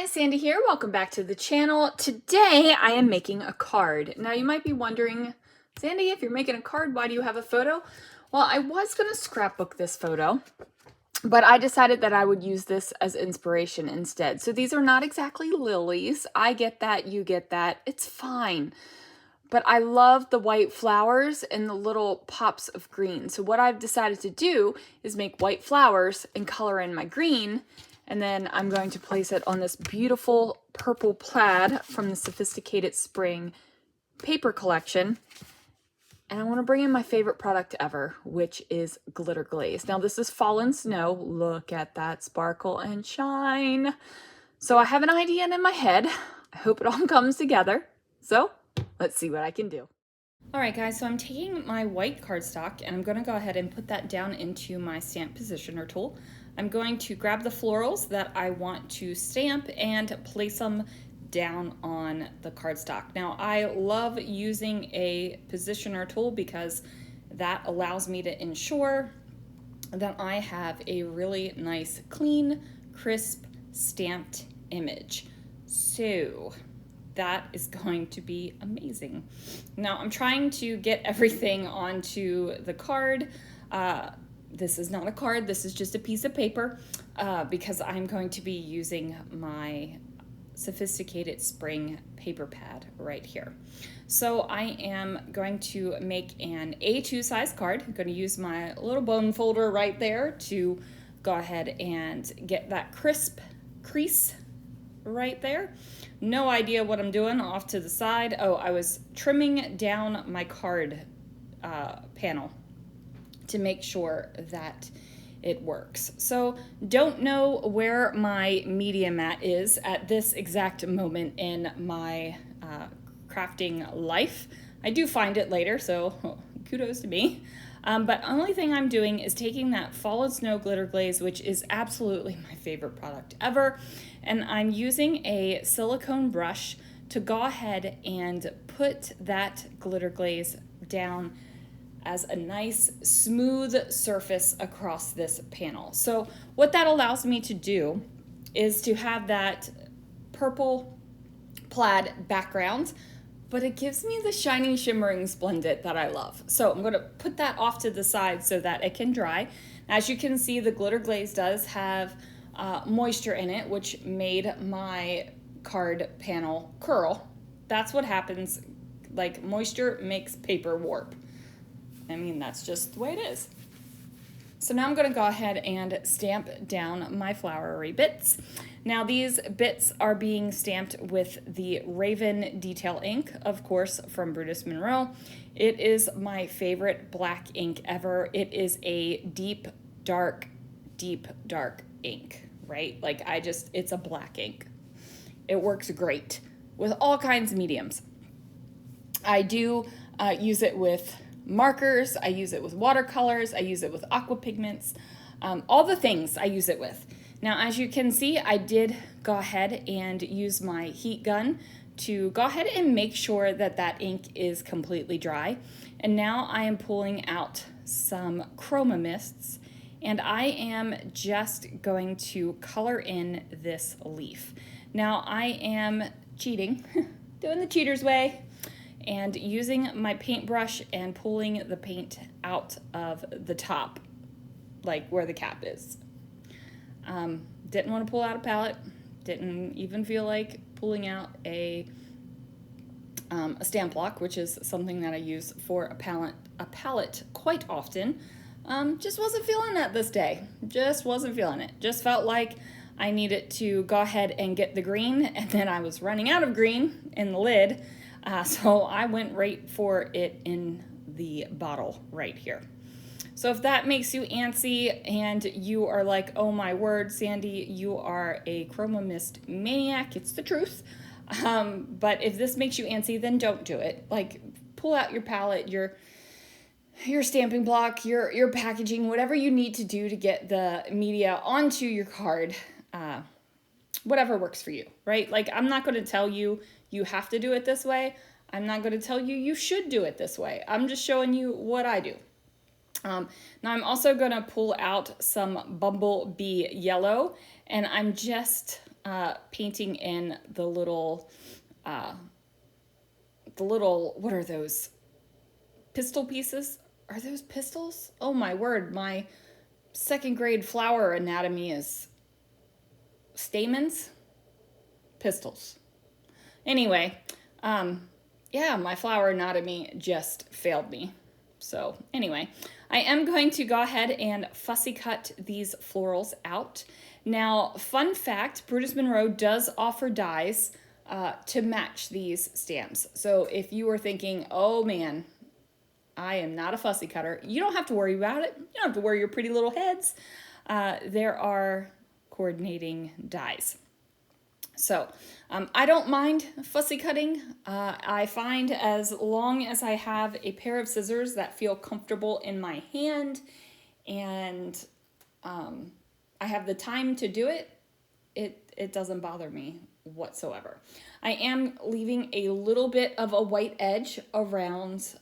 guys, Sandie here. Welcome back to the channel. Today I am making a card. Now you might be wondering, Sandie, if you're making a card, why do you have a photo? Well, I was going to scrapbook this photo, but I decided that I would use this as inspiration instead. So these are not exactly lilies. I get that, you get that. It's fine. But I love the white flowers and the little pops of green. So what I've decided to do is make white flowers and color in my green. And then I'm going to place it on this beautiful purple plaid from the Sophisticated Spring paper collection. And I want to bring in my favorite product ever, which is glitter glaze. Now this is fallen snow. Look at that sparkle and shine. So I have an idea in my head. I hope it all comes together. So let's see what I can do. All right, guys, so I'm taking my white cardstock and I'm going to go ahead and put that down into my stamp positioner tool. I'm going to grab the florals that I want to stamp and place them down on the cardstock. Now, I love using a positioner tool because that allows me to ensure that I have a really nice, clean, crisp, stamped image. So that is going to be amazing. Now I'm trying to get everything onto the card. This is not a card, this is just a piece of paper because I'm going to be using my Sophisticated Spring paper pad right here. So I am going to make an A2 size card. I'm going to use my little bone folder right there to go ahead and get that crisp crease right there. No idea what I'm doing off to the side. Oh, I was trimming down my card panel to make sure that it works. So don't know where my media mat is at this exact moment in my crafting life. I do find it later, so kudos to me. But the only thing I'm doing is taking that Fallen Snow glitter glaze, which is absolutely my favorite product ever, and I'm using a silicone brush to go ahead and put that glitter glaze down as a nice smooth surface across this panel. So what that allows me to do is to have that purple plaid background, but it gives me the shiny, shimmering splendid that I love. So I'm gonna put that off to the side so that it can dry. As you can see, the glitter glaze does have moisture in it, which made my card panel curl. That's what happens, like moisture makes paper warp. I mean, that's just the way it is. So now I'm going to go ahead and stamp down my flowery bits. Now these bits are being stamped with the Raven Detail ink, of course, from Brutus Monroe. It is my favorite black ink ever. It is a deep, dark ink, right? Like it's a black ink. It works great with all kinds of mediums. I do use it with markers, I use it with watercolors, I use it with aqua pigments, all the things I use it with. Now, as you can see, I did go ahead and use my heat gun to go ahead and make sure that that ink is completely dry. And now I am pulling out some chroma mists, and I am just going to color in this leaf. Now, I am cheating, doing the cheater's way, and using my paintbrush and pulling the paint out of the top, like where the cap is. Didn't want to pull out a palette, didn't even feel like pulling out a stamp block, which is something that I use for a palette quite often. Just wasn't feeling that this day. Just wasn't feeling it. Just felt like I needed to go ahead and get the green, and then I was running out of green in the lid. So I went right for it in the bottle right here. So if that makes you antsy and you are like, oh my word, Sandie, you are a chroma mist maniac, it's the truth. But if this makes you antsy, then don't do it. Like, pull out your palette, your stamping block, your packaging, whatever you need to do to get the media onto your card. Whatever works for you, right? Like, I'm not going to tell you you have to do it this way. I'm not going to tell you you should do it this way. I'm just showing you what I do. Now I'm also going to pull out some Bumblebee Yellow, and I'm just painting in the little, what are those? Pistil pieces? Are those pistils? Oh my word, my second grade flower anatomy is stamens? Pistils. Anyway, yeah, my flower anatomy just failed me. So anyway, I am going to go ahead and fussy cut these florals out. Now, fun fact, Brutus Monroe does offer dies to match these stamps. So if you were thinking, oh man, I am not a fussy cutter, you don't have to worry about it. You don't have to worry your pretty little heads. There are coordinating dies. So I don't mind fussy cutting. I find as long as I have a pair of scissors that feel comfortable in my hand and I have the time to do it, it doesn't bother me whatsoever. I am leaving a little bit of a white edge around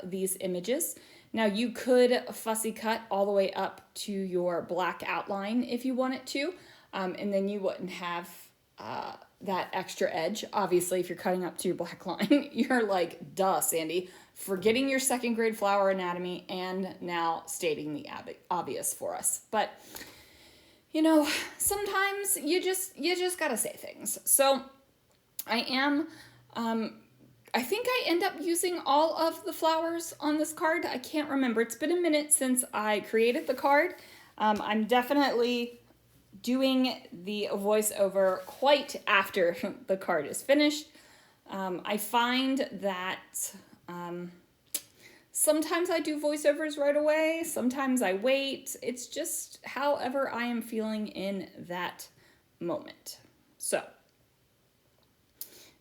these images. Now you could fussy cut all the way up to your black outline if you wanted to, and then you wouldn't have that extra edge. Obviously, if you're cutting up to your black line, you're like, duh, Sandie, forgetting your second grade flower anatomy and now stating the obvious for us. But you know, sometimes you just gotta say things. So I am, I think I end up using all of the flowers on this card. I can't remember. It's been a minute since I created the card. I'm definitely doing the voiceover quite after the card is finished. I find that sometimes I do voiceovers right away, sometimes I wait. It's just however I am feeling in that moment. So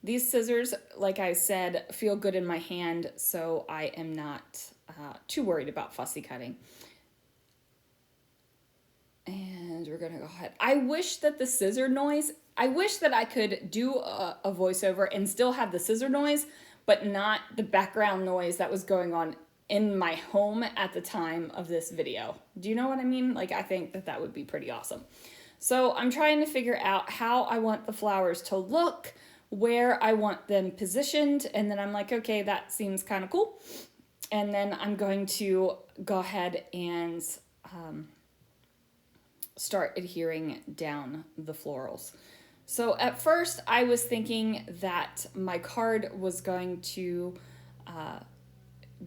these scissors, like I said, feel good in my hand, so I am not too worried about fussy cutting. And we're gonna go ahead. I wish that the scissor noise, I wish that I could do a voiceover and still have the scissor noise, but not the background noise that was going on in my home at the time of this video. Do you know what I mean? Like, I think that that would be pretty awesome. So I'm trying to figure out how I want the flowers to look, where I want them positioned, and then I'm like, okay, that seems kind of cool. And then I'm going to go ahead and start adhering down the florals. So at first I was thinking that my card was going to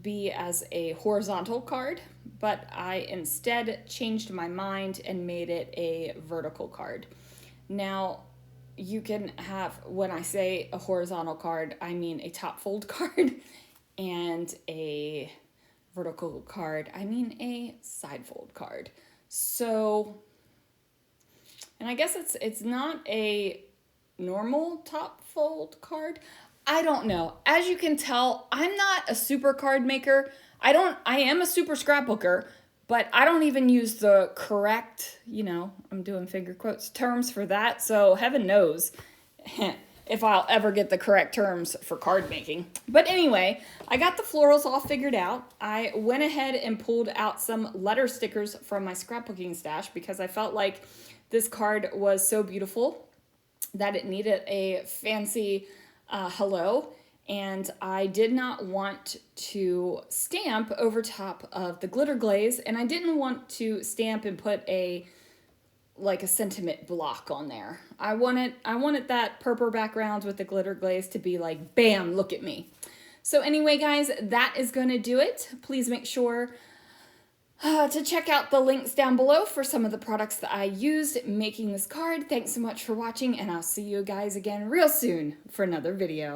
be as a horizontal card, but I instead changed my mind and made it a vertical card. Now you can have, when I say a horizontal card, I mean a top fold card, and a vertical card, I mean a side fold card. So, and I guess it's not a normal top fold card. I don't know. As you can tell, I'm not a super card maker. I am a super scrapbooker, but I don't even use the correct, you know, I'm doing finger quotes, terms for that. So heaven knows if I'll ever get the correct terms for card making. But anyway, I got the florals all figured out. I went ahead and pulled out some letter stickers from my scrapbooking stash because I felt like this card was so beautiful that it needed a fancy hello, and I did not want to stamp over top of the glitter glaze, and I didn't want to stamp and put a sentiment block on there. I wanted that purple background with the glitter glaze to be like, bam, look at me. So anyway, guys, that is going to do it. Please make sure to check out the links down below for some of the products that I used making this card. Thanks so much for watching, and I'll see you guys again real soon for another video.